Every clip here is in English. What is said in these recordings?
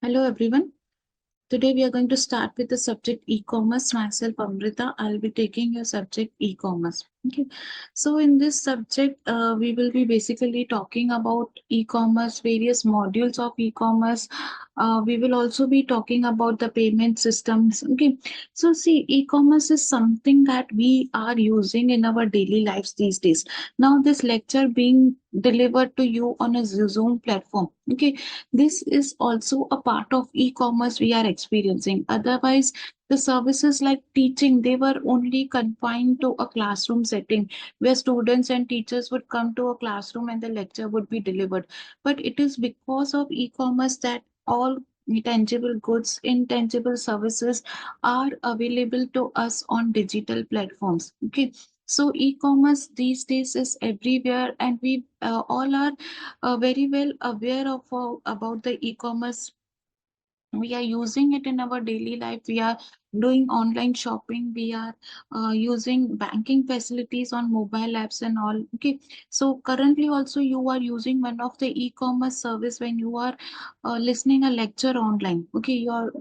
Hello everyone. Today we are going to start with the subject e-commerce. Myself Amrita. I'll be taking your subject e-commerce. Okay. So in this subject, we will be basically talking about e-commerce, various modules of e-commerce. We will also be talking about the payment systems. Okay. So see, e-commerce is something that we are using in our daily lives these days. Now this lecture being delivered to you on a Zoom platform. Okay, this is also a part of e-commerce we are experiencing. Otherwise, the services like teaching, they were only confined to a classroom setting where students and teachers would come to a classroom and the lecture would be delivered. But it is because of e-commerce that all tangible goods, intangible services are available to us on digital platforms. Okay. So e-commerce these days is everywhere, and we all are very well aware of about the e-commerce. We are using it in our daily life. We are doing online shopping. We are using banking facilities on mobile apps and all. Okay, so currently also you are using one of the e-commerce service when you are listening a lecture online. Okay, you are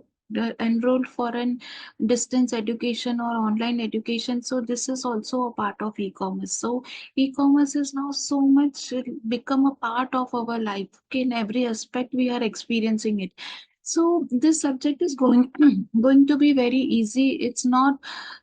enrolled for an distance education or online education, so this is also a part of e-commerce. So e-commerce is now so much become a part of our life. Okay, in every aspect we are experiencing it. So this subject is going going to be very easy. It's not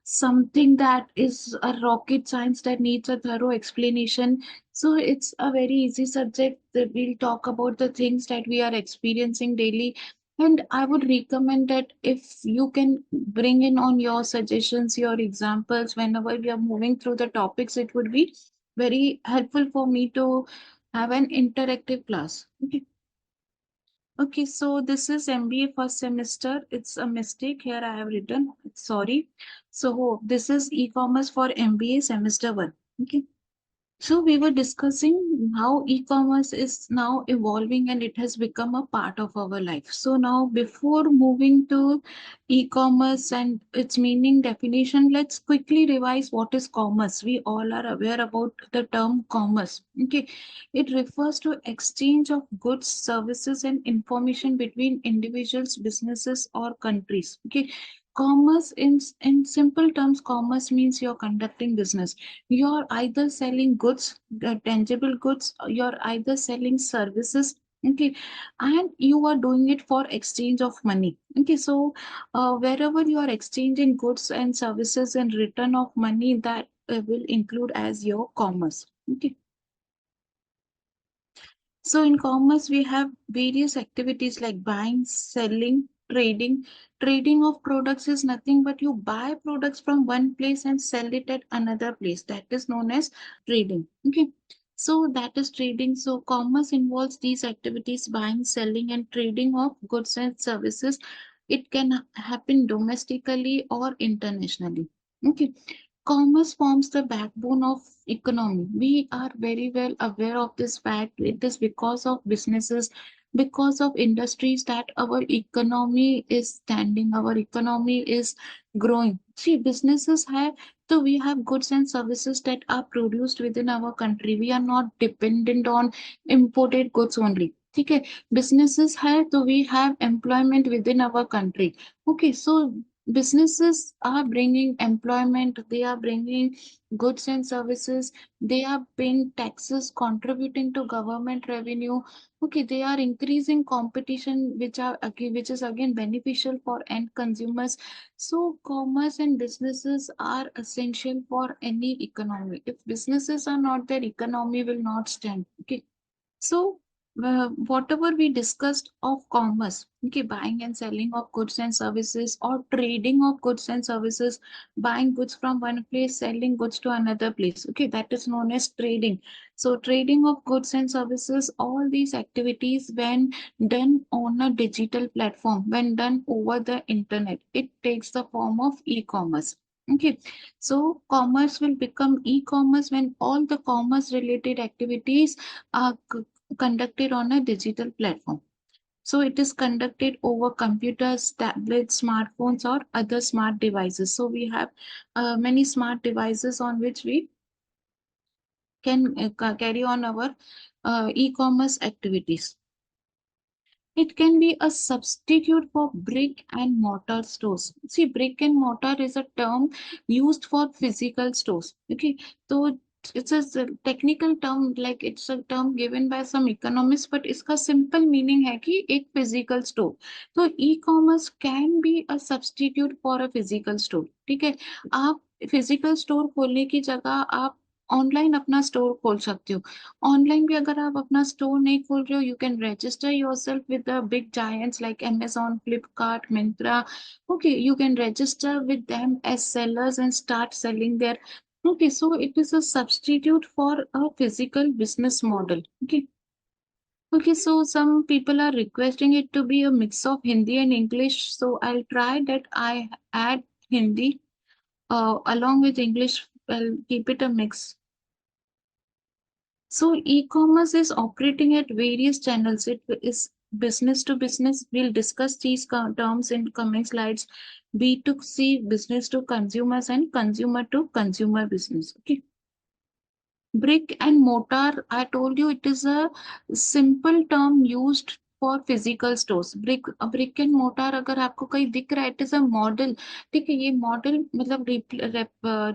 something that is a rocket science that needs a thorough explanation. So it's a very easy subject that we'll talk about the things that we are experiencing daily. And I would recommend that if you can bring in on your suggestions, your examples, whenever we are moving through the topics, it would be very helpful for me to have an interactive class. Okay. Okay, so this is MBA first semester. It's a mistake here I have written. Sorry. So this is e-commerce for MBA semester 1. Okay. So we were discussing how e-commerce is now evolving and it has become a part of our life. So now before moving to e-commerce and its meaning definition, let's quickly revise what is commerce. We all are aware about the term commerce. Okay. It refers to exchange of goods, services and information between individuals, businesses or countries. Okay. Commerce in simple terms, commerce means you're conducting business. You're either selling goods, tangible goods, or you're either selling services. Okay, and you are doing it for exchange of money. Okay, so wherever you are exchanging goods and services and return of money, that will include as your commerce. Okay, so in commerce, we have various activities like buying, selling, trading. Trading of products is nothing but you buy products from one place and sell it at another place. That is known as trading. Okay. So that is trading. So commerce involves these activities, buying, selling, and trading of goods and services. It can happen domestically or internationally. Okay. Commerce forms the backbone of economy. We are very well aware of this fact. It is because of businesses, because of industries that our economy is standing, our economy is growing. See, businesses have, so we have goods and services that are produced within our country. We are not dependent on imported goods only. Okay, businesses have, so we have employment within our country. Okay, so businesses are bringing employment, they are bringing goods and services, they are paying taxes, contributing to government revenue. Okay, they are increasing competition, which are again, which is again beneficial for end consumers. So commerce and businesses are essential for any economy. If businesses are not there, economy will not stand. Okay, so, whatever we discussed of commerce, okay, buying and selling of goods and services, or trading of goods and services, buying goods from one place, selling goods to another place, okay, that is known as trading. So, trading of goods and services, all these activities, when done on a digital platform, when done over the internet, it takes the form of e-commerce. Okay, so commerce will become e-commerce when all the commerce related activities are conducted on a digital platform. So it is conducted over computers, tablets, smartphones, or other smart devices. So we have many smart devices on which we can carry on our e-commerce activities. It can be a substitute for brick and mortar stores. See, brick and mortar is a term used for physical stores. Okay, so it's a technical term, like it's a term given by some economists, but इसका simple meaning है कि एक physical store. तो e-commerce can be a substitute for a physical store. ठीक है, आप physical store खोलने की जगह आप ऑनलाइन अपना स्टोर खोल सकते हो. ऑनलाइन भी अगर आप अपना स्टोर नहीं खोल रहे हो, you can register yourself with the big giants like Amazon, Flipkart, Myntra. Okay, you can register with them as sellers and start selling there. Okay, so it is a substitute for a physical business model. Okay. Okay, so some people are requesting it to be a mix of Hindi and English. So I'll try that I add Hindi along with English. I'll keep it a mix. So e-commerce is operating at various channels. It is business to business. We'll discuss these terms in coming slides. B2C, business to consumers, and consumer to consumer business. Okay. Brick and mortar, I told you it is a simple term used for physical stores. Brick and mortar अगर आपको कहीं दिख रहा है, it is a model. ठीक है, ये model मतलब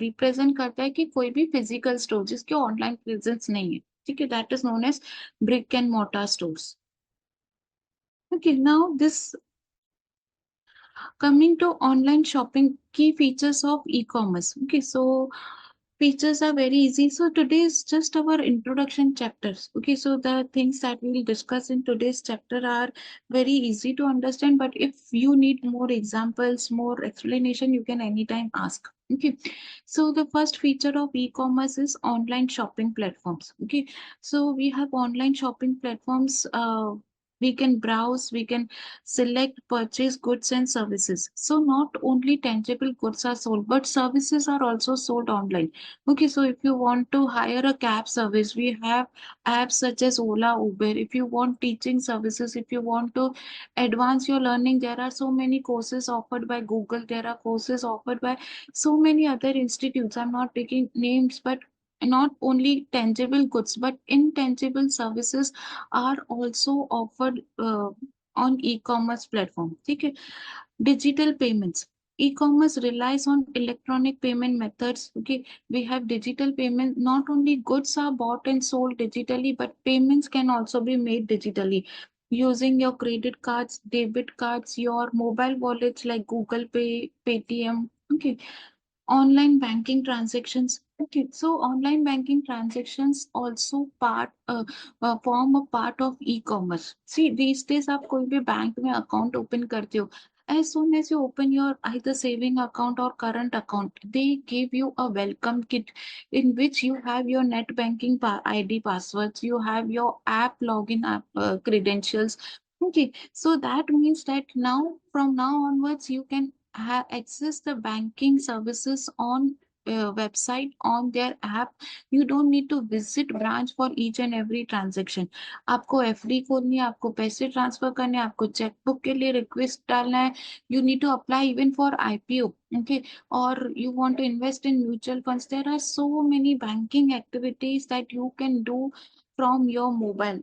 रिप्रेजेंट करता है कि कोई भी फिजिकल स्टोर जिसके ऑनलाइन प्रेजेंस नहीं है. ठीक है, that is known as brick and mortar stores. Okay, now this coming to online shopping, key features of e-commerce. Okay, so features are very easy. So today is just our introduction chapters. Okay, so the things that we will discuss in today's chapter are very easy to understand. But if you need more examples, more explanation, you can anytime ask. Okay, so the first feature of e-commerce is online shopping platforms. Okay, so we have online shopping platforms. We can browse, we can select, purchase goods and services. So not only tangible goods are sold, but services are also sold online. Okay, so if you want to hire a cab service, we have apps such as Ola, Uber. If you want teaching services, if you want to advance your learning, there are so many courses offered by Google. There are courses offered by so many other institutes. I'm not taking names, but not only tangible goods, but intangible services are also offered on e-commerce platform. Okay, digital payments. E-commerce relies on electronic payment methods. Okay, we have digital payment. Not only goods are bought and sold digitally, but payments can also be made digitally using your credit cards, debit cards, your mobile wallets like Google Pay, Paytm. Okay, online banking transactions. Okay, so online banking transactions also form a part of e-commerce. See, these days आप कोई भी bank में account open करते हो, as soon as you open your either saving account or current account, they give you a welcome kit in which you have your net banking ID passwords, you have your app login app credentials. Okay, so that means that now from now onwards you can access the banking services on website on their app. You don't need to visit branch for each and every transaction. आपको FD खोलनी है, आपको पैसे transfer करने हैं, आपको chequebook के लिए रिक्वेस्ट डालना है, you need to apply even for IPO. Okay, or you want to invest in mutual funds. There are so many banking activities that you can do from your mobile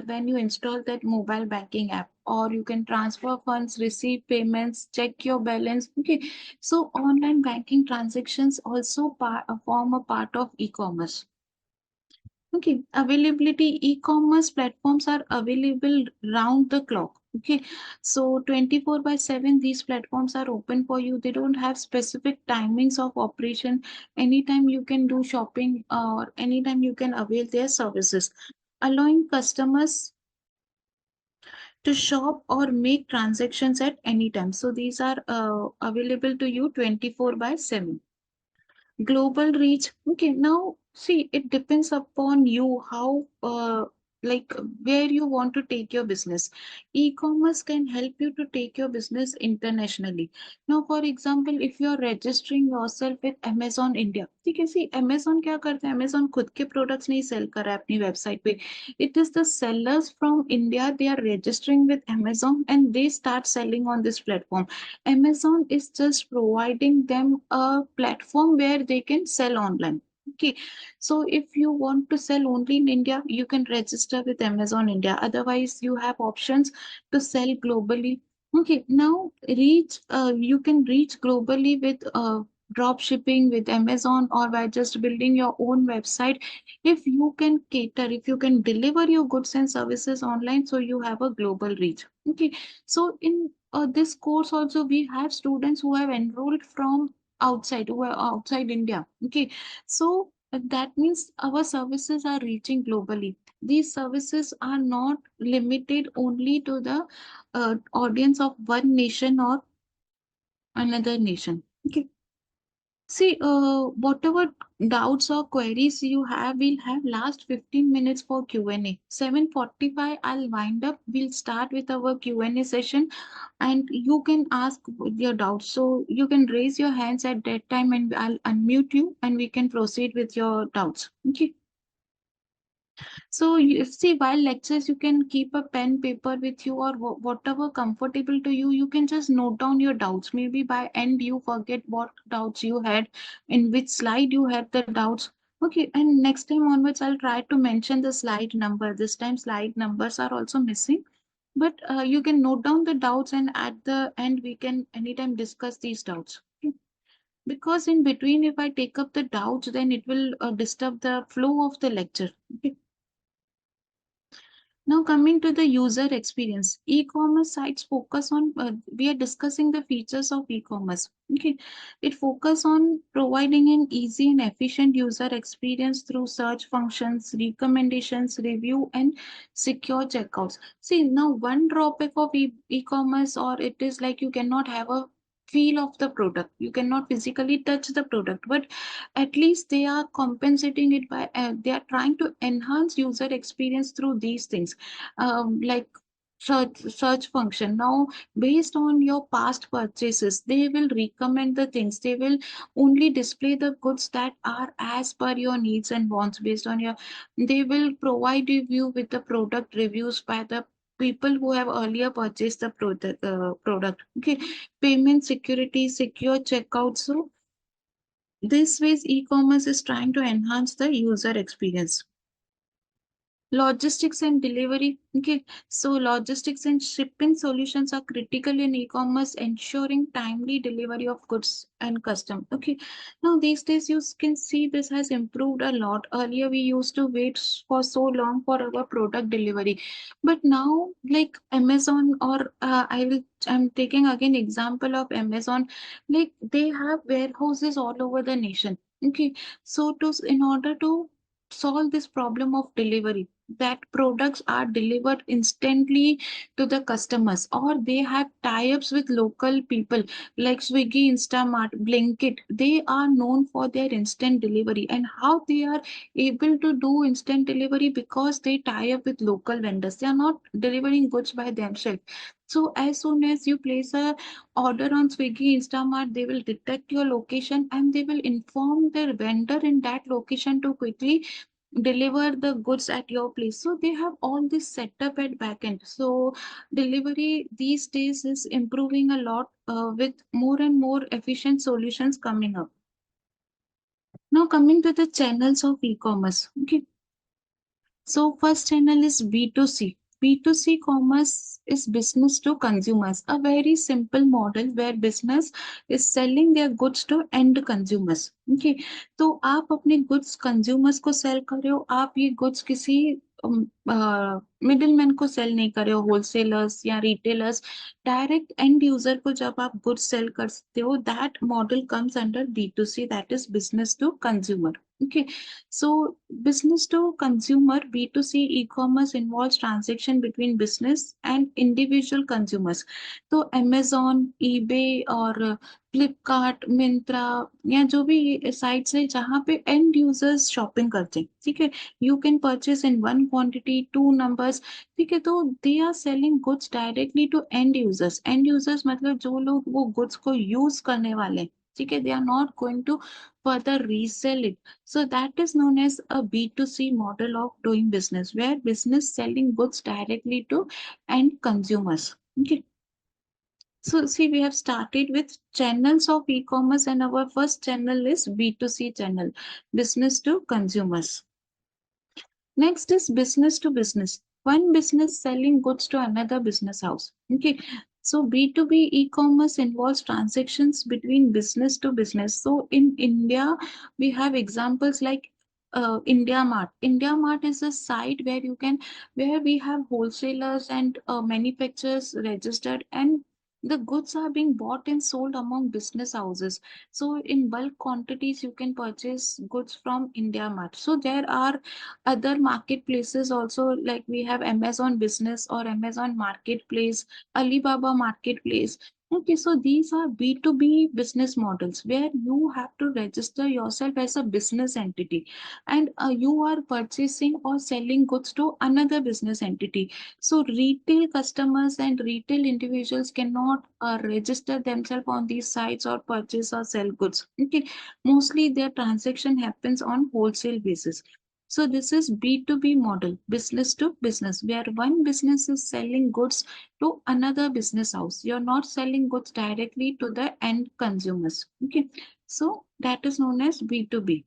when you install that mobile banking app, or you can transfer funds, receive payments, check your balance. Okay, so online banking transactions also form a part of e-commerce. Okay, availability, e-commerce platforms are available round the clock. Okay, so 24 by 7, these platforms are open for you. They don't have specific timings of operation. Anytime you can do shopping or anytime you can avail their services, allowing customers to shop or make transactions at any time. So these are available to you 24 by 7. Global reach. Okay, now see, it depends upon you how like where you want to take your business. E-commerce can help you to take your business internationally. Now for example, if you are registering yourself with Amazon India, ठीक है, see Amazon क्या करता है, Amazon खुद के products नहीं sell कर रहा है अपनी website पे. It is the sellers from India, they are registering with Amazon and they start selling on this platform. Amazon is just providing them a platform where they can sell online. Okay, so if you want to sell only in India, you can register with Amazon India. Otherwise, you have options to sell globally. Okay, now you can reach globally with drop shipping with Amazon or by just building your own website. If you can cater, if you can deliver your goods and services online, so you have a global reach. Okay, so in this course also we have students who have enrolled from outside, who are outside India. Okay, so that means our services are reaching globally. These services are not limited only to the audience of one nation or another nation. Okay. See, whatever doubts or queries you have, we'll have last 15 minutes for Q&A. 7:45, I'll wind up. We'll start with our Q&A session and you can ask your doubts. So you can raise your hands at that time and I'll unmute you and we can proceed with your doubts. Okay. So you see, while lectures, you can keep a pen, paper with you, or whatever comfortable to you. You can just note down your doubts. Maybe by end you forget what doubts you had, in which slide you had the doubts. Okay, and next time onwards, I'll try to mention the slide number. This time, slide numbers are also missing, but you can note down the doubts, and at the end, we can anytime discuss these doubts. Okay? Because in between, if I take up the doubts, then it will disturb the flow of the lecture. Okay. Now coming to the user experience, e-commerce sites focus on, we are discussing the features of e-commerce. Okay, it focus on providing an easy and efficient user experience through search functions, recommendations, review, and secure checkouts. See, now one drawback of e-commerce, or it is like you cannot have a feel of the product. You cannot physically touch the product, but at least they are compensating it by they are trying to enhance user experience through these things, like search function. Now based on your past purchases, they will recommend the things, they will only display the goods that are as per your needs and wants. Based on your, they will provide you with the product reviews by the people who have earlier purchased the product. Okay, payment security, secure checkout. So this ways, e-commerce is trying to enhance the user experience. Logistics and delivery. Okay, so logistics and shipping solutions are critical in e-commerce, ensuring timely delivery of goods and custom. Okay, now these days you can see this has improved a lot. Earlier we used to wait for so long for our product delivery, but now like Amazon or I'm taking again example of Amazon, like they have warehouses all over the nation. Okay, so to in order to solve this problem of delivery, that products are delivered instantly to the customers, or they have tie-ups with local people like Swiggy, Instamart, Blinkit. They are known for their instant delivery. And how they are able to do instant delivery? Because they tie up with local vendors. They are not delivering goods by themselves. So as soon as you place a order on Swiggy, Instamart, they will detect your location and they will inform their vendor in that location to quickly deliver the goods at your place. So they have all this setup at backend. So delivery these days is improving a lot with more and more efficient solutions coming up. Now coming to the channels of e-commerce. Okay, so first channel is B2C. B2C commerce is business to consumers, a very simple model where business is selling their goods to end consumers. Okay, तो आप अपने goods consumers को sell कर रहे हो, आप ये goods किसी मिडिलमैन को सेल नहीं कर रहे हो, होलसेलर्स या रिटेलर्स, डायरेक्ट एंड यूजर को जब आप गुड्स सेल करते हो, that model comes under B2C, that is business to consumer. Okay, so business to consumer B2C e-commerce involves transaction between business and individual consumers. तो Amazon, eBay और फ्लिपकार्ट, मिंत्रा या जो भी साइट्स है जहाँ पे एंड यूजर्स शॉपिंग करते हैं, ठीक है, you can purchase in one quantity two numbers. ठीक है, तो they are selling goods directly to end users. End users मतलब जो लोग वो गुड्स को यूज करने वाले हैं. ठीक है, they are not going to further resell it. So that is known as a B2C model of doing business, where business selling goods directly to end consumers. Okay. So see, we have started with channels of e-commerce, and our first channel is B2C channel, business to consumers. Next is business to business. One business selling goods to another business house. Okay. So B2B e-commerce involves transactions between business to business. So in India, we have examples like India Mart. India Mart is a site where you can, where we have wholesalers and manufacturers registered, and the goods are being bought and sold among business houses. So in bulk quantities, you can purchase goods from India Mart. So there are other marketplaces also, like we have Amazon Business or Amazon Marketplace, Alibaba Marketplace. Okay, so these are B2B business models where you have to register yourself as a business entity, and you are purchasing or selling goods to another business entity. So retail customers and retail individuals cannot register themselves on these sites or purchase or sell goods. Okay, mostly their transaction happens on wholesale basis. So this is B2B model, business to business, where one business is selling goods to another business house. You're not selling goods directly to the end consumers. Okay. So that is known as B2B.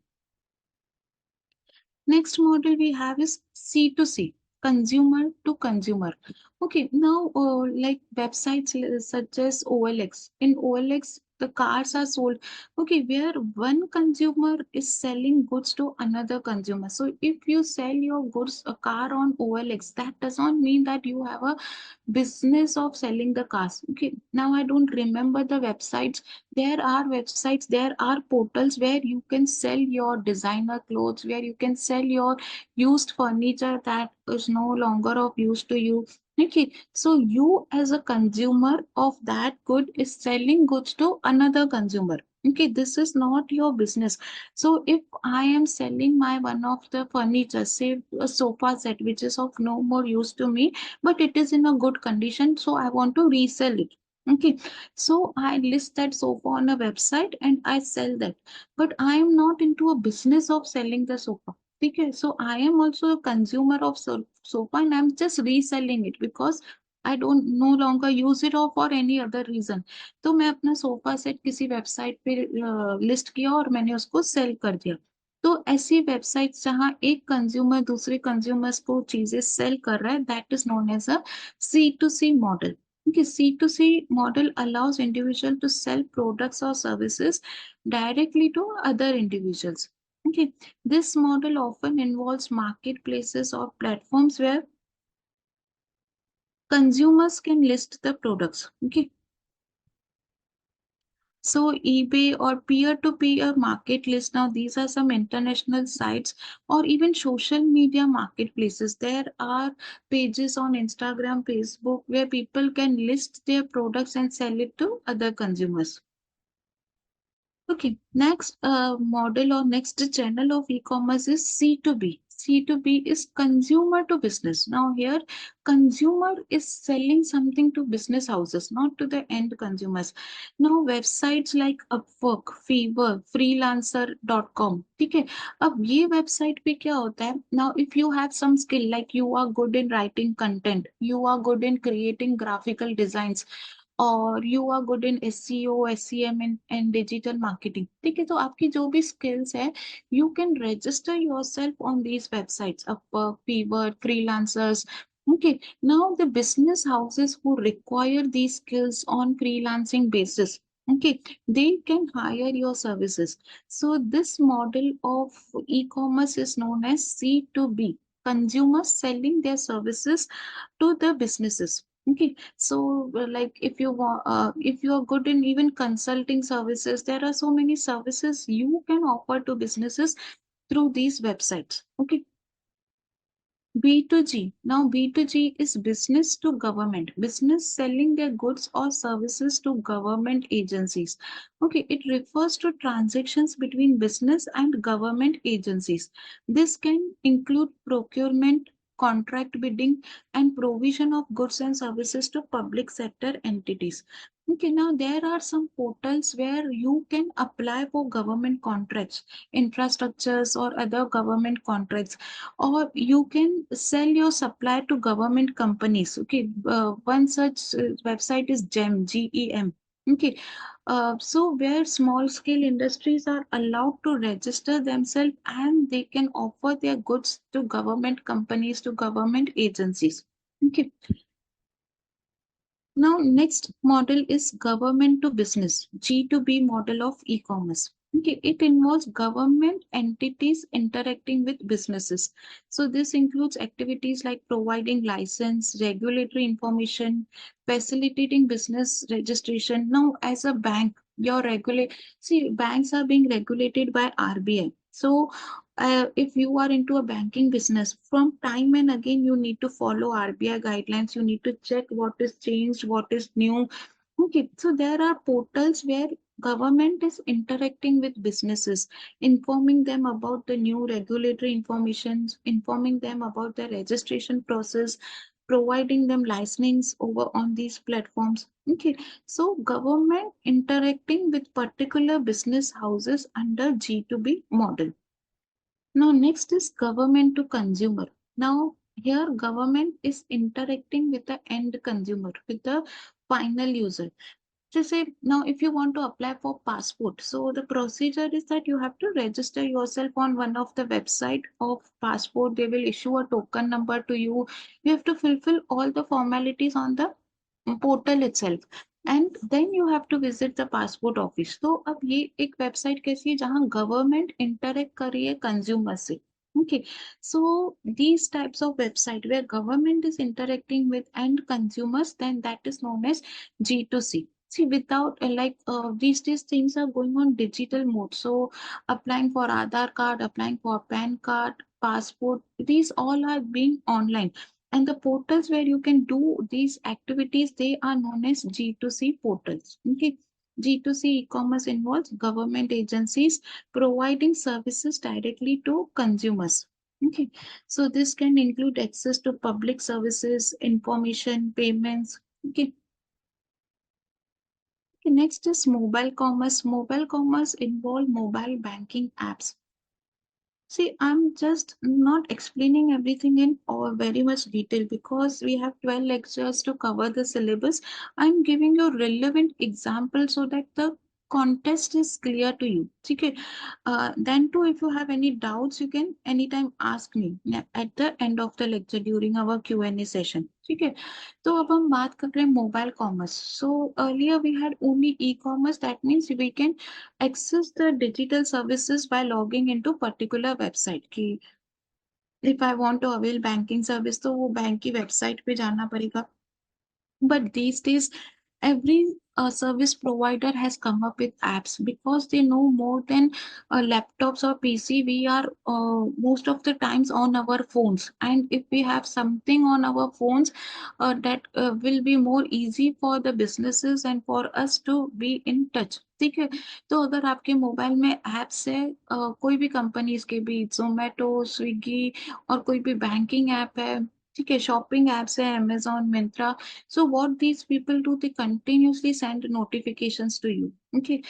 Next model we have is C2C, consumer to consumer. Okay, now like websites such as OLX. In OLX, the cars are sold. Okay, where one consumer is selling goods to another consumer. So if you sell your goods, a car on OLX, that does not mean that you have a business of selling the cars. Okay, now I don't remember the websites. There are websites, there are portals where you can sell your designer clothes, where you can sell your used furniture that is no longer of use to you. Okay, so you as a consumer of that good is selling goods to another consumer. Okay, this is not your business. So if I am selling my one of the furniture, say a sofa set which is of no more use to me, but it is in a good condition, so I want to resell it. Okay, so I list that sofa on a website and I sell that. But I am not into a business of selling the sofa. Okay, so I am also a consumer of sofa, and I'm just reselling it because I don't no longer use it or for any other reason. तो मैं अपना sofa set किसी website पे list किया और मैंने उसको cell कर दिया. तो ऐसी वेबसाइट्स जहां एक कंज्यूमर दूसरे कंज्यूमर्स को चीजें सेल कर रहा है, that is known as a C2C model. Okay, C2C model allows individual to sell products or services directly to other individuals. Okay, this model often involves marketplaces or platforms where consumers can list the products. Okay, so eBay or peer-to-peer market list. Now, these are some international sites or even social media marketplaces. There are pages on Instagram, Facebook, where people can list their products and sell it to other consumers. Okay, next model or next channel of e-commerce is C2B. C2B is consumer to business. Now here, consumer is selling something to business houses, not to the end consumers. Now websites like Upwork, Fiverr, Freelancer.com. ठीक है, अब ये website पे क्या होता है? Now if you have some skill, like you are good in writing content, you are good in creating graphical designs, और you are good in SEO, SEM and digital marketing. ठीक है, तो आपकी जो भी स्किल्स है, you can register yourself on these websites, Upwork, Fiverr, freelancers. Okay, now the business houses who require these skills on freelancing basis, okay, they can hire your services. So this model of e-commerce is known as C2B, consumers selling their services to the businesses. Okay, so like if you want, if you are good in even consulting services, there are so many services you can offer to businesses through these websites. Okay, B2G. Now B2G is business to government, business selling their goods or services to government agencies. Okay, it refers to transactions between business and government agencies. This can include procurement, contract bidding, and provision of goods and services to public sector entities. Okay, now there are some portals where you can apply for government contracts, infrastructures, or other government contracts, or you can sell your supply to government companies. Okay, one such website is GEM, GEM. Okay, so where small scale industries are allowed to register themselves and they can offer their goods to government companies, to government agencies. Okay, now, next model is government to business, G2B model of e-commerce. Okay, it involves government entities interacting with businesses. So this includes activities like providing license, regulatory information, facilitating business registration. Now, as a bank, your regulate see banks are being regulated by RBI. So if you are into a banking business, from time and again, you need to follow RBI guidelines. You need to check what is changed, what is new. Okay, so there are portals where government is interacting with businesses, informing them about the new regulatory information, informing them about the registration process, providing them licensings over on these platforms. Okay, so government interacting with particular business houses under G2B model. Now, next is government to consumer. Now, here government is interacting with the end consumer, with the final user. So say now if you want to apply for passport, so the procedure is that you have to register yourself on one of the website of passport. They will issue a token number to you. You have to fulfill all the formalities on the portal itself, and then you have to visit the passport office. तो अब ये एक website कैसी है जहाँ government interact कर रही है कंज्यूमर से. Okay, so these types of website where government is interacting with end consumers, then that is known as G2C. See, without these things are going on digital mode. So applying for Aadhaar card, applying for PAN card, passport, these all are being online. And the portals where you can do these activities, they are known as G2C portals. Okay. G2C e-commerce involves government agencies providing services directly to consumers. Okay. So this can include access to public services, information, payments. Okay. Okay, next is mobile commerce. Mobile commerce involve mobile banking apps. See, I'm just not explaining everything in or very much detail because we have 12 lectures to cover the syllabus. I'm giving you relevant examples so that the context is clear to you. Okay. Then too, if you have any doubts, you can anytime ask me at the end of the lecture during our Q&A session. Okay. तो अब हम बात कर रहे हैं mobile commerce. So earlier we had only e-commerce. That means we can access the digital services by logging into particular website. कि if I want to avail banking service तो वो बैंक की वेबसाइट पे जाना पड़ेगा. But these days, every service provider has come up with apps because they know more than laptops or PC. We are most of the times on our phones, and if we have something on our phones, that will be more easy for the businesses and for us to be in touch. ठीक है. तो अगर आपके mobile में apps है, कोई भी companies के भी, जोमेटो, स्विगी, और कोई भी बैंकिंग ऐप है, ठीक है, शॉपिंग एप्स है, Amazon, Myntra. So what these people do, they continuously send notifications to you. Okay,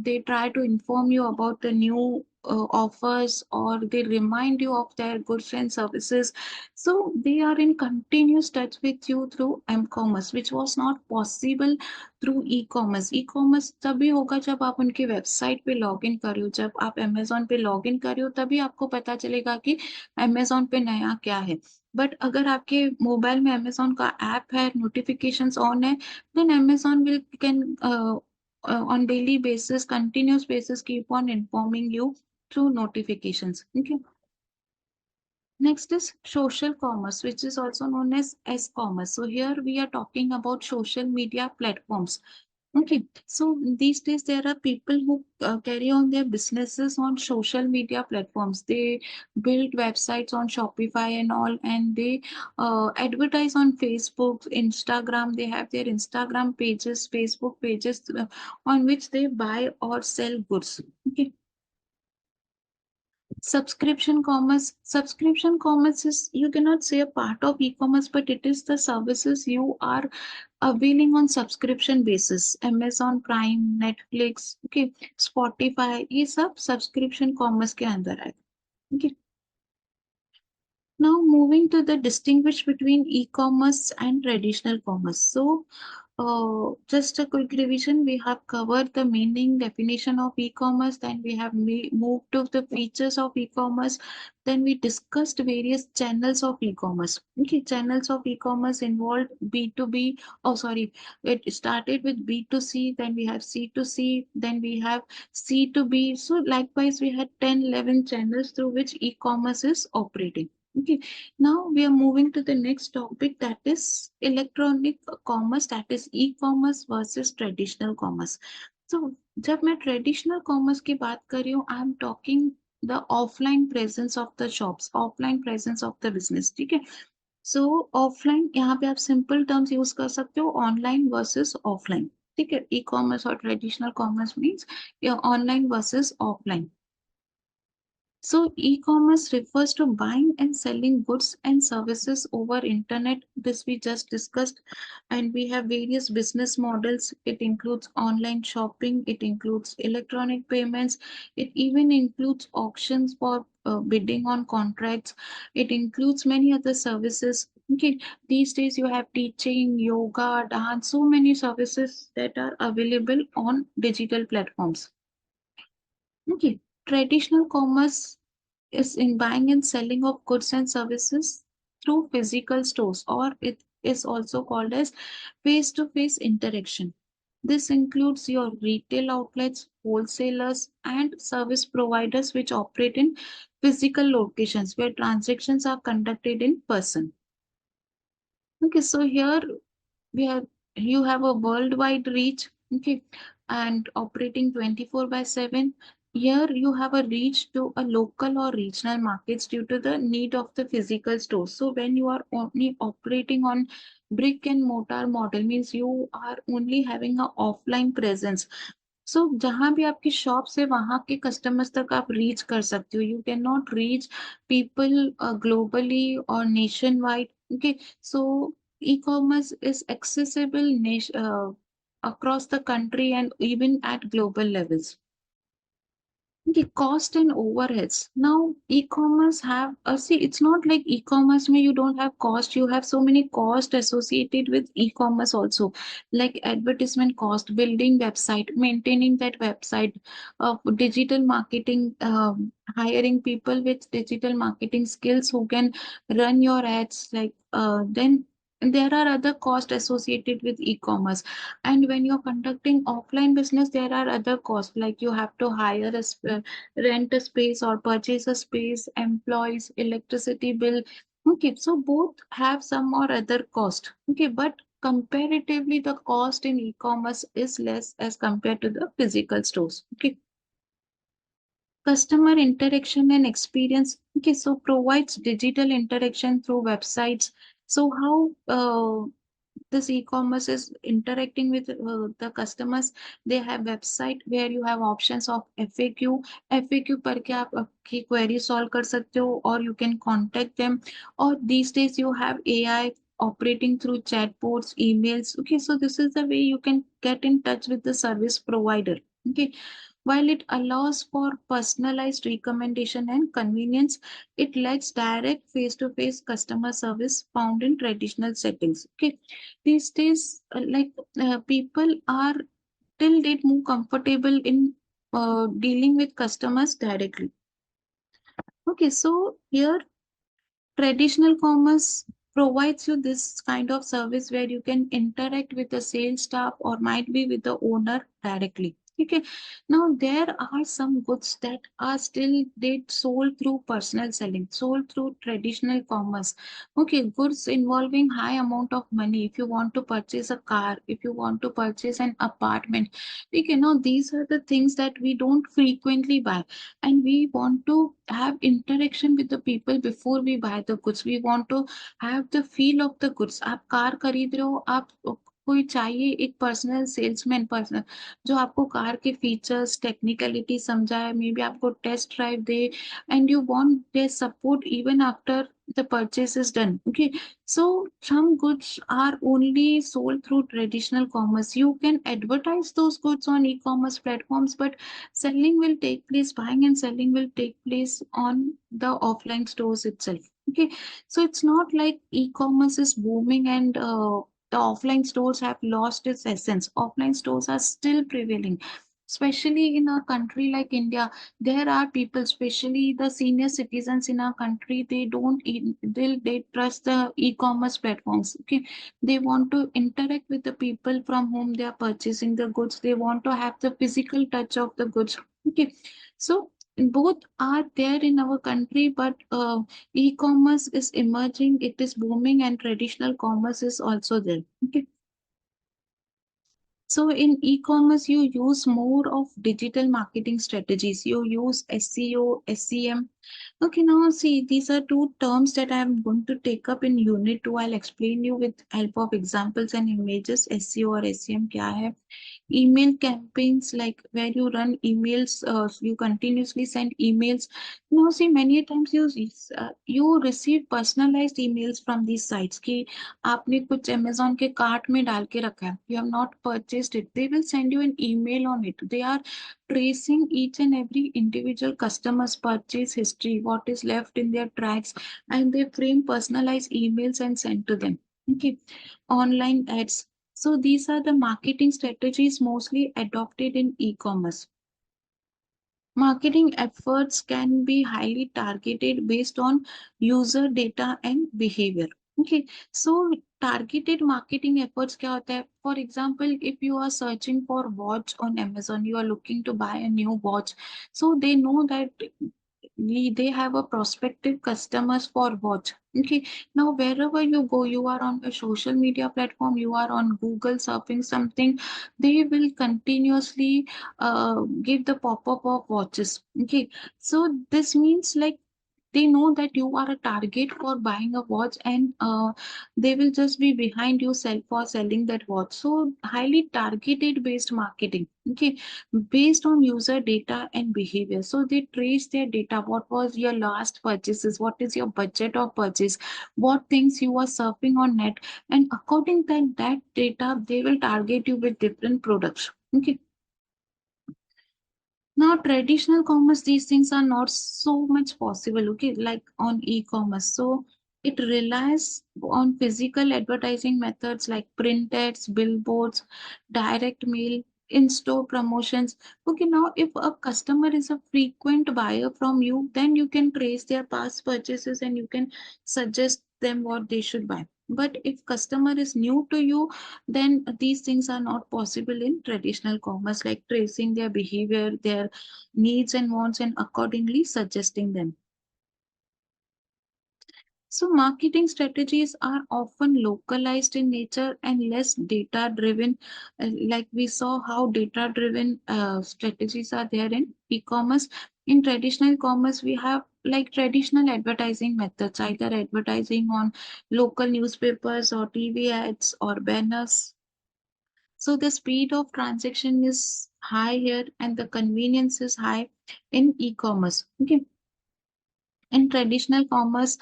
they try to inform you about the new offers, or they remind you of their goods and services. So they are in continuous touch with you through m-commerce, which was not possible through e-commerce. E-commerce तभी होगा जब आप उनकी website पे log in करो, जब आप Amazon पे लॉग इन करो, तभी आपको पता चलेगा कि अमेजोन पे नया क्या है. बट अगर आपके मोबाइल में अमेजोन का ऐप है, नोटिफिकेशंस ऑन है, then Amazon will can on daily basis, continuous basis, keep on informing you through notifications. Okay. Next is social commerce, which is also known as S-commerce. So here we are talking about social media platforms. Okay, so these days there are people who carry on their businesses on social media platforms. They build websites on Shopify and all, and they advertise on Facebook, Instagram. They have their Instagram pages, Facebook pages, on which they buy or sell goods. Okay. Subscription commerce is, you cannot say a part of e-commerce, but it is the services you are availing on subscription basis. Amazon Prime, Netflix, okay, Spotify, ये सब subscription commerce के अंदर है. Okay. Now moving to the distinguish between e-commerce and traditional commerce. So just a quick revision. We have covered the meaning, definition of e-commerce. Then we have moved to the features of e-commerce. Then we discussed various channels of e-commerce. Okay, channels of e-commerce involved B2B. Oh, sorry. It started with B2C. Then we have C2C. Then we have C2B. So likewise, we had 10, 11 channels through which e-commerce is operating. Okay, now we are moving to the next topic, that is electronic commerce, that is e-commerce versus traditional commerce. So जब मैं traditional commerce की बात कर रही हूँ, I am talking the offline presence of the shops, offline presence of the business. ठीक है. So offline, यहाँ पे आप simple terms use कर सकते हो, online versus offline. ठीक है. E-commerce और traditional commerce means your online versus offline. So e-commerce refers to buying and selling goods and services over internet. This we just discussed, and we have various business models. It includes online shopping, it includes electronic payments, it even includes auctions for bidding on contracts. It includes many other services. Okay, these days you have teaching, yoga, dance, so many services that are available on digital platforms. Okay, traditional commerce is in buying and selling of goods and services through physical stores, or it is also called as face-to-face interaction. This includes your retail outlets, wholesalers, and service providers which operate in physical locations where transactions are conducted in person. Okay, so here we have you have a worldwide reach, okay, and operating 24 by 7. Here you have a reach to a local or regional markets due to the need of the physical stores. So when you are only operating on brick and mortar model, means you are only having a offline presence. सो जहां भी आपकी shop है वहां के customers तक आप reach कर सकते हो. You can not reach people globally or nationwide. Okay, so e-commerce is accessible across the country and even at global levels. The cost and overheads. Now, e-commerce have, see, it's not like e-commerce where you don't have cost. You have so many cost associated with e-commerce also, like advertisement cost, building website, maintaining that website, digital marketing, hiring people with digital marketing skills who can run your ads. Like then there are other costs associated with e-commerce. And when you're conducting offline business, there are other costs, like you have to hire rent a space or purchase a space, employees, electricity bill. Okay, so both have some or other cost. Okay, but comparatively, the cost in e-commerce is less as compared to the physical stores. Okay, customer interaction and experience. Okay, so provides digital interaction through websites. So how this e-commerce is interacting with the customers? They have website where you have options of FAQ पर के आप आपकी query solve कर सकते हो, or you can contact them, or these days you have AI operating through chatbots, emails. Okay, so this is the way you can get in touch with the service provider. Okay, while it allows for personalized recommendation and convenience, it lacks direct face-to-face customer service found in traditional settings. Okay, these days, people are till date more comfortable in dealing with customers directly. Okay, so here traditional commerce provides you this kind of service where you can interact with the sales staff or might be with the owner directly. Okay, now there are some goods that are still they sold through personal selling, sold through traditional commerce. Okay, goods involving high amount of money. If you want to purchase a car, if you want to purchase an apartment, okay, now these are the things that we don't frequently buy, and we want to have interaction with the people before we buy the goods. We want to have the feel of the goods. आप car खरीद रहे हो, आप कोई चाहिए एक personal salesman person जो आपको कार के फीचर्स, टेक्निकलिटी समझाए, मे बी आपको टेस्ट ड्राइव दे and you want their support even after the purchase is done. Okay, so some goods are only sold through traditional commerce. You can advertise those goods on e-commerce platforms, but selling will take place, buying and selling will take place on the offline stores itself. Okay, so it's not like e-commerce is booming and the offline stores have lost its essence. Offline stores are still prevailing, especially in a country like India. There are people, especially the senior citizens in our country, they don't they trust the e-commerce platforms. Okay, they want to interact with the people from whom they are purchasing the goods. They want to have the physical touch of the goods. Okay, so both are there in our country, but e-commerce is emerging, it is booming, and traditional commerce is also there. Okay, so in e-commerce, you use more of digital marketing strategies. You use SEO, SEM. Okay, now see, these are two terms that I'm going to take up in unit 2. I'll explain you with help of examples and images. SEO or SEM क्या है? Email campaigns, like where you run emails, you continuously send emails. Now see, many times you receive personalized emails from these sites कि आपने कुछ Amazon के cart में डाल के रखा है, you have not purchased it, they will send you an email on it. They are tracing each and every individual customer's purchase history, what is left in their tracks, and they frame personalized emails and send to them. Okay, online ads. So these are the marketing strategies mostly adopted in e-commerce. Marketing efforts can be highly targeted based on user data and behavior. Okay, so targeted marketing efforts क्या होता है? For example, if you are searching for watch on Amazon, you are looking to buy a new watch, so they know that they have a prospective customers for watch. Okay, now wherever you go, you are on a social media platform, you are on Google surfing something, they will continuously give the pop-up of watches. Okay, so this means like they know that you are a target for buying a watch, and they will just be behind you sell for selling that watch. So highly targeted based marketing. Okay, based on user data and behavior. So they trace their data. What was your last purchases? What is your budget of purchase? What things you are surfing on net? And according to that data, they will target you with different products. Okay. Now, traditional commerce, these things are not so much possible, okay, like on e-commerce. So it relies on physical advertising methods like print ads, billboards, direct mail, in-store promotions. Okay, now if a customer is a frequent buyer from you, then you can trace their past purchases and you can suggest them what they should buy. But if customer is new to you, then these things are not possible in traditional commerce, like tracing their behavior, their needs and wants, and accordingly suggesting them. So marketing strategies are often localized in nature and less data driven. Like we saw how data driven strategies are there in e-commerce. In traditional commerce, we have like traditional advertising methods, either advertising on local newspapers or TV ads or banners. So the speed of transaction is high here and the convenience is high in e-commerce. Okay. In traditional commerce,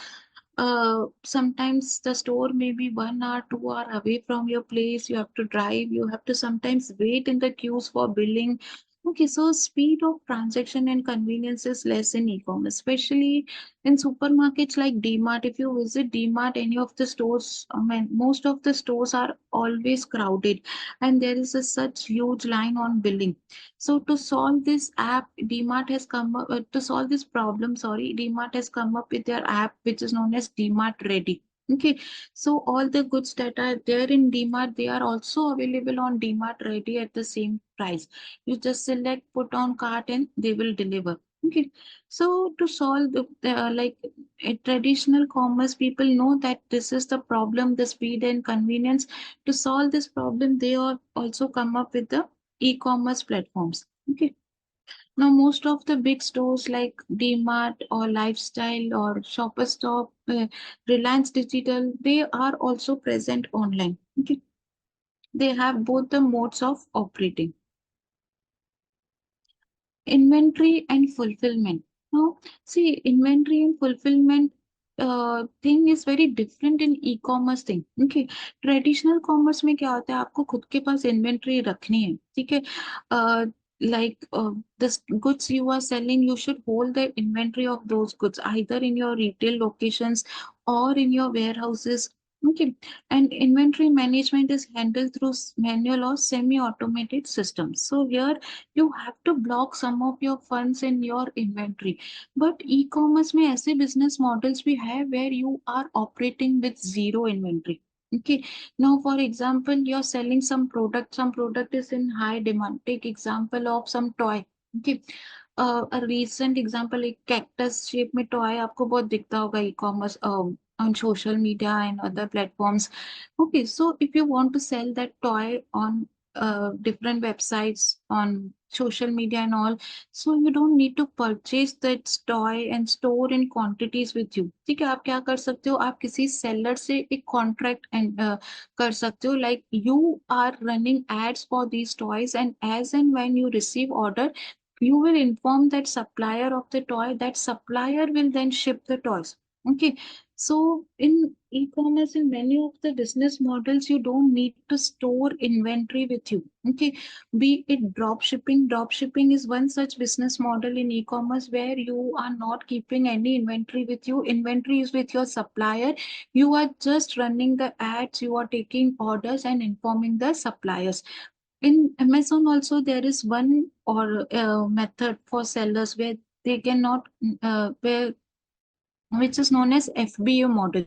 sometimes the store may be 1 hour, 2 hour away from your place. You have to drive. You have to sometimes wait in the queues for billing. Okay, so speed of transaction and convenience is less in e-commerce, especially in supermarkets like DMart. If you visit DMart, any of the stores, I mean, most of the stores are always crowded, and there is a such huge line on billing. So to solve this app, DMart has come up to solve this problem. Sorry, DMart has come up with their app, which is known as DMart Ready. Okay, so all the goods that are there in DMart, they are also available on DMart Ready at the same price. You just select, put on cart, and they will deliver. Okay, so to solve like a traditional commerce, people know that this is the problem, the speed and convenience. To solve this problem, they are also come up with the e-commerce platforms. Okay. Now, most of the big stores like DMart or Lifestyle or Shoppers Stop, Reliance Digital, they are also present online. Okay. they have both the modes of operating. Inventory and fulfillment. Now, see, inventory and fulfillment thing is very different in e-commerce thing. Okay, traditional commerce में क्या होता है, आपको खुद के पास inventory रखनी है, ठीक है. Like the goods you are selling, you should hold the inventory of those goods either in your retail locations or in your warehouses. Okay, and inventory management is handled through manual or semi-automated systems. So here you have to block some of your funds in your inventory. But e-commerce में ऐसे business models भी है where you are operating with zero inventory. Okay. Now, for example, you're selling some product is in high demand. Take example of some toy. Okay. A recent example, एक cactus shape में toy आपको बहुत दिखता होगा e-commerce on social media and other platforms. Okay, so if you want to sell that toy on different websites on social media and all, so you don't need to purchase that toy and store in quantities with you. ठीक है, आप क्या कर सकते हो, आप किसी seller से एक contract and कर सकते हो, like you are running ads for these toys, and as and when you receive order, you will inform that supplier of the toy, that supplier will then ship the toys. Okay, so in e-commerce, in many of the business models, you don't need to store inventory with you. Okay, be it drop shipping. Drop shipping is one such business model in e-commerce where you are not keeping any inventory with you. Inventory is with your supplier. You are just running the ads, you are taking orders and informing the suppliers. In Amazon also, there is one or method for sellers where they cannot, where which is known as FBA model.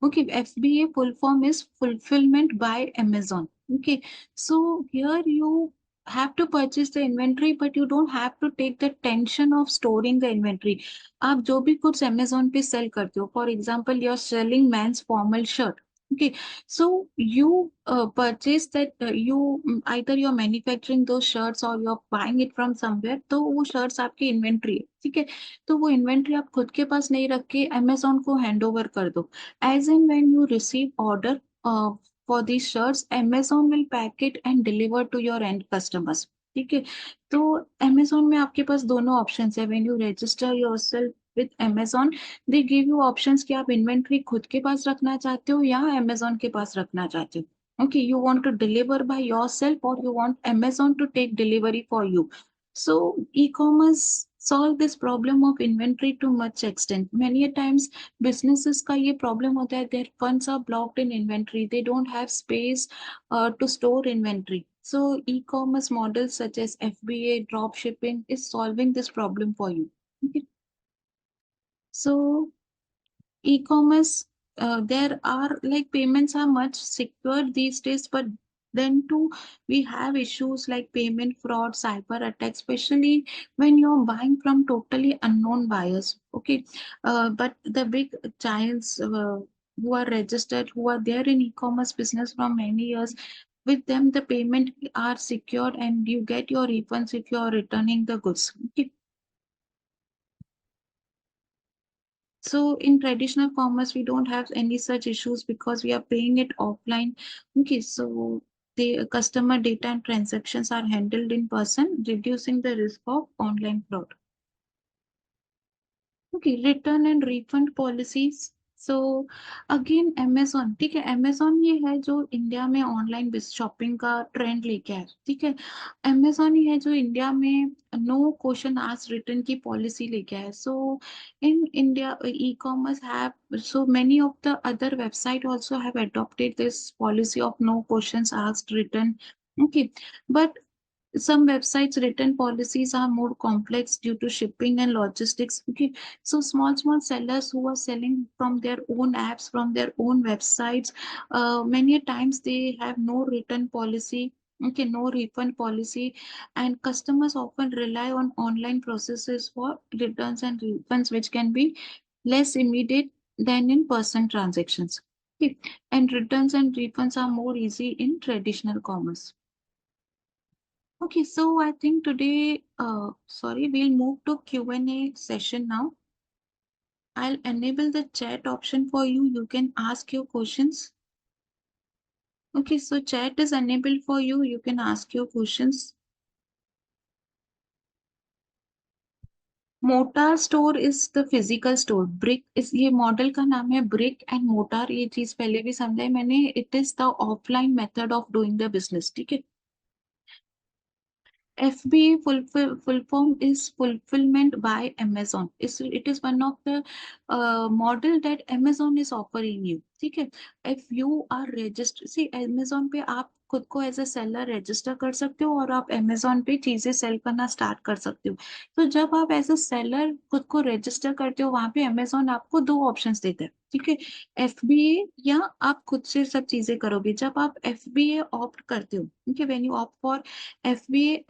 Okay, FBA full form is fulfillment by Amazon. Okay, so here you have to purchase the inventory, but you don't have to take the tension of storing the inventory. आप जो भी कुछ Amazon पे sell करते हो, for example, you're selling men's formal shirt. Okay, so you purchase that, either you're manufacturing those shirts or you're buying it from somewhere, तो वो shirts आपकी inventory है, ठीक है. तो वो इन्वेंट्री आप खुद के पास नहीं रख के अमेजोन को हैंड ओवर कर दो. As and when you receive order for these shirts, Amazon will pack it and deliver to your end customers. ठीक है, तो अमेजोन में आपके पास दोनों ऑप्शंस है. When you register yourself with Amazon, they give you options कि आप inventory खुद के पास रखना चाहते हो या अमेजोन के पास रखना चाहते हो. Okay, you want to deliver by yourself or you want Amazon to take delivery for you. So e-commerce solve this problem of inventory to much extent. Many a times businesses का ये problem होता है, their funds are blocked in inventory. They don't have space to store inventory. So e-commerce models such as FBA, drop shipping is solving this problem for you. Okay. So e-commerce, there are like payments are much secure these days, but then too we have issues like payment fraud, cyber attacks, especially when you're buying from totally unknown buyers. Okay, but the big giants who are registered, who are there in e-commerce business from many years, with them the payment are secured and you get your refunds if you are returning the goods. Okay. So in traditional commerce, we don't have any such issues because we are paying it offline. Okay, so the customer data and transactions are handled in person, reducing the risk of online fraud. Okay, return and refund policies. So again Amazon, ठीक है, Amazon ये है जो India में online shopping का trend लेके आया. ठीक है, Amazon ही है जो इंडिया में नो क्वेश्चन आस्क्ड रिटर्न की पॉलिसी लेके आया. So in India, e-commerce have, so many of the other website also have adopted this policy of no questions asked return. Okay, but some websites return policies are more complex due to shipping and logistics. Okay, so small sellers who are selling from their own apps, from their own websites, many a times they have no return policy. Okay, no refund policy, and customers often rely on online processes for returns and refunds, which can be less immediate than in person transactions. Okay, and returns and refunds are more easy in traditional commerce. Okay, so I think today, sorry, we'll move to Q&A session now. I'll enable the chat option for you. You can ask your questions. Okay, so chat is enabled for you. You can ask your questions. Motor store is the physical store. Brick इस ये model का नाम है brick and mortar. ये चीज पहले भी समझाई मैंने. It is the offline method of doing the business. ठीक है. FBA full form is fulfillment by Amazon. It is one of the model that Amazon is offering you. ठीक है. If you are registered, see Amazon पे आप खुद को as a seller register कर सकते हो और आप Amazon पे चीजें सेल करना स्टार्ट कर सकते हो. तो जब आप एज ए सेलर खुद को रजिस्टर करते हो वहां पे Amazon आपको दो ऑप्शंस देता है. ठीक है. FBA या आप खुद से सब चीजें करोगे. जब आप FBA ऑप्ट करते हो, ठीक है, when you opt for FBA,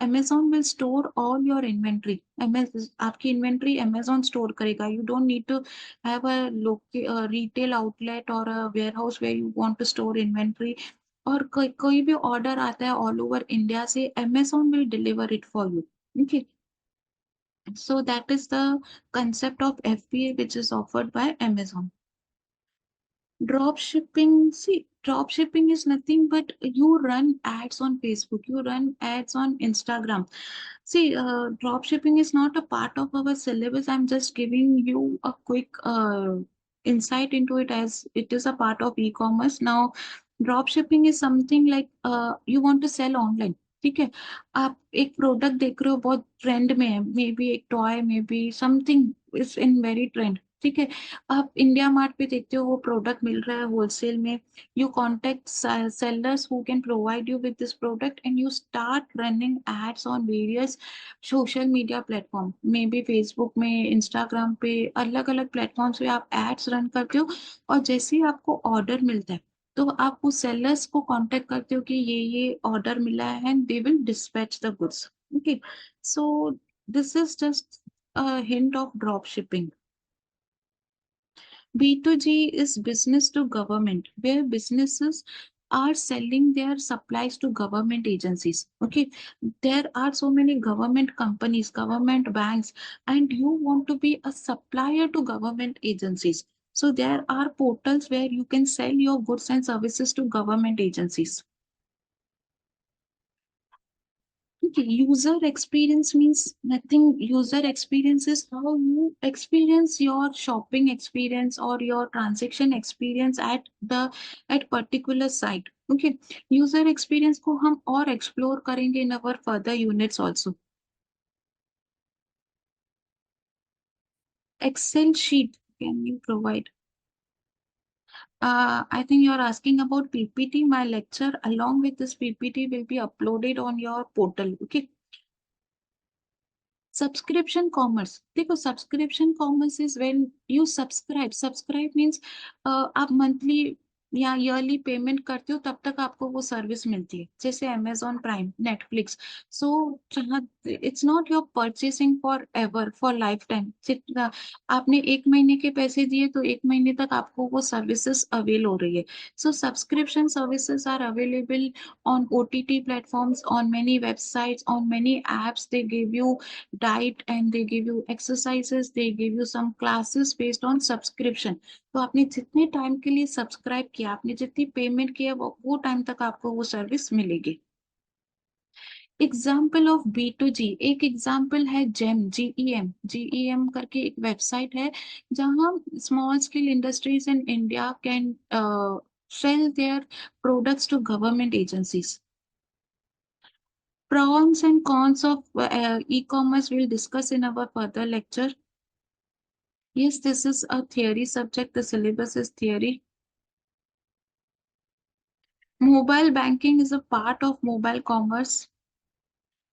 Amazon will store all your inventory. आपकी inventory Amazon store करेगा. You don't need to have a retail outlet or a warehouse where you want to store inventory. और कोई भी order आता है all over India से Amazon will deliver it for you. Okay. So that is the concept of FBA which is offered by Amazon. Drop shipping, see, drop shipping is nothing but you run ads on Facebook, you run ads on Instagram. See, drop shipping is not a part of our syllabus. I'm just giving you a quick insight into it as it is a part of e-commerce. Now, drop shipping is something like you want to sell online. ठीक है. आप एक product देख रहे हो बहुत trend में है. मे बी एक toy, may be something is in very trend. ठीक है. आप इंडिया मार्ट पे देखते हो वो प्रोडक्ट मिल रहा है होलसेल में. You contact sellers who can provide you with this product and you start running ads on various social media platform. May be Facebook में, इंस्टाग्राम पे, अलग अलग प्लेटफॉर्म्स पे आप एड्स रन करते हो. और जैसे ही आपको ऑर्डर मिलता है तो आप उस सेलर्स को कांटेक्ट करते हो कि ये ऑर्डर मिला है and they will dispatch the goods. Okay. So this is just a hint of drop shipping. B2G is business to government, where businesses are selling their supplies to government agencies. Okay, there are so many government companies, government banks, and you want to be a supplier to government agencies. So there are portals where you can sell your goods and services to government agencies. Okay, user experience means nothing. User experience is how you experience your shopping experience or your transaction experience at particular site. Okay, user experience को हम और explore करेंगे in our further units also. Excel sheet, can you provide? I think you're asking about PPT. My lecture along with this PPT will be uploaded on your portal. Okay. Subscription commerce. देखो, subscription commerce is when you subscribe means आप monthly या yearly payment करते हो तब तक आपको वो service मिलती है. जैसे अमेजोन प्राइम, नेटफ्लिक्स. सो जहाँ it's not your purchasing forever, for lifetime. आपने एक महीने के पैसे दिए तो एक महीने तक आपको वो सर्विसेज अवेल हो रही है. So subscription services are available on OTT platforms, on many websites, on many apps. They give you diet and they give you exercises, they give you some classes based on subscription. तो आपने जितने time के लिए subscribe किया, आपने जितनी payment किया, वो टाइम तक आपको वो सर्विस मिलेगी. एग्जाम्पल ऑफ B2G, एक एग्जाम्पल है GEM करके एक वेबसाइट है जहां small scale industries in India can sell their products to government agencies. Pros and cons of e-commerce we'll discuss in our further lecture. Yes, this is a theory subject. The syllabus is theory. Mobile banking is a part of mobile commerce.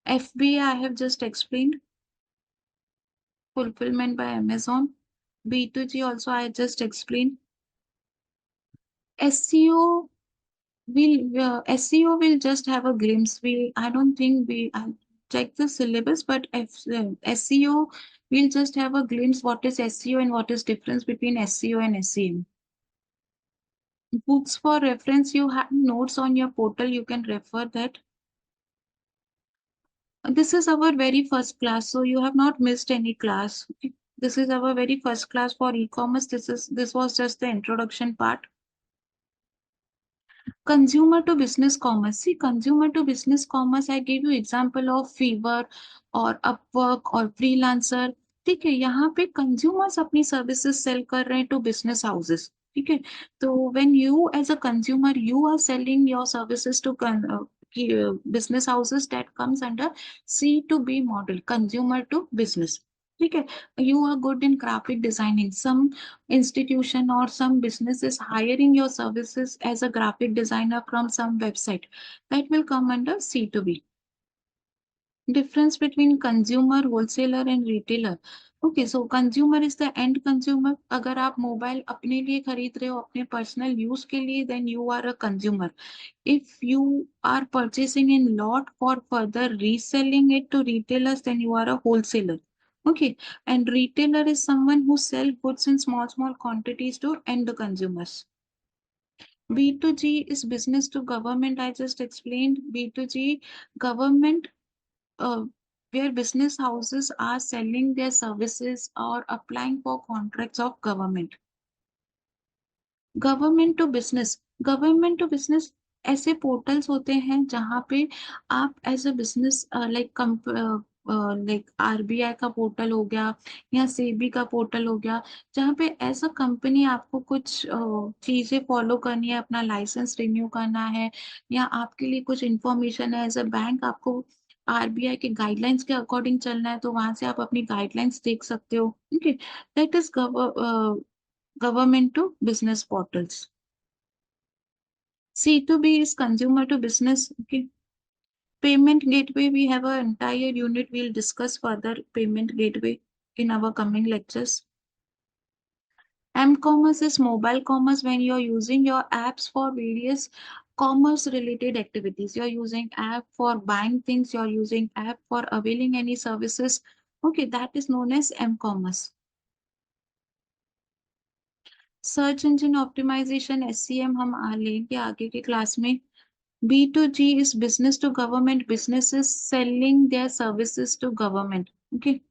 FBA I have just explained. Fulfillment by Amazon. B2G also I just explained. SEO SEO will just have a glimpse. I don't think I'll check the syllabus, but SEO we'll just have a glimpse what is SEO and what is difference between SEO and SEM. Books for reference, you have notes on your portal, you can refer that. This is our very first class, so you have not missed any class. This is our very first class for e-commerce. This was just the introduction part. Consumer to business commerce. See, consumer to business commerce, I gave you example of Fiverr और Upwork और Freelancer. ठीक है, यहाँ पे consumers अपनी services sell कर रहे हैं to business houses. ठीक है, तो when you as a consumer you are selling your services to business houses, that comes under C2B model, consumer to business. ठीक है, you are good in graphic designing. Some institution or some business is hiring your services as a graphic designer from some website, that will come under C2B. Difference between consumer, wholesaler and retailer. Okay, so consumer is the end consumer. अगर आप mobile अपने लिए खरीद रहे हो अपने personal use के लिए, then you are a consumer. If you are purchasing in lot for further reselling it to retailers, then you are a wholesaler. Okay, and retailer is someone who sell goods in small quantities to end consumers. B2G is business to government. I just explained B2G, government, uh, where business houses are selling their services or applying for contracts of government. Government to business ऐसे portals होते हैं जहाँ पे आप as a business like RBI का portal हो गया या सेबी का पोर्टल हो गया, जहाँ पे एज अ कंपनी आपको कुछ चीजें फॉलो करनी है, अपना लाइसेंस रिन्यू करना है या आपके लिए कुछ इंफॉर्मेशन है, एज अ बैंक आपको आरबीआई के गाइडलाइंस के अकॉर्डिंग चलना है, तो वहां से आप अपनी गाइडलाइंस देख सकते हो. Okay, that is government to business portals. C2B is consumer to business. Okay. Payment gateway, we have an entire unit. We'll discuss further payment gateway in our coming lectures. M-commerce is mobile commerce when you're using your apps for various commerce related activities. You're using app for buying things, you're using app for availing any services. Okay, that is known as M-commerce. Search engine optimisation SEM हम लेंगे आगे के class में. B2G is business to government. Businesses selling their services to government. Okay.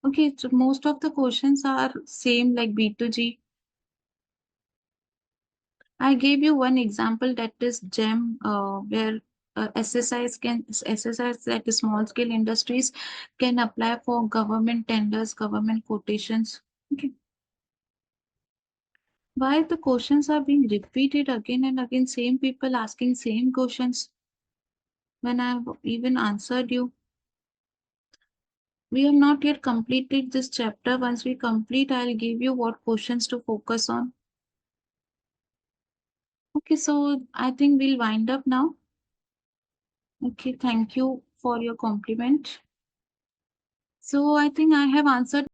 Okay. So most of the questions are same like B2G. I gave you one example, that is GEM, where SSIs, that is small scale industries, can apply for government tenders, government quotations. Okay. Why the questions are being repeated again and again? Same people asking same questions when I've even answered you. We have not yet completed this chapter. Once we complete, I'll give you what questions to focus on. Okay, so I think we'll wind up now. Okay, thank you for your compliment. So I think I have answered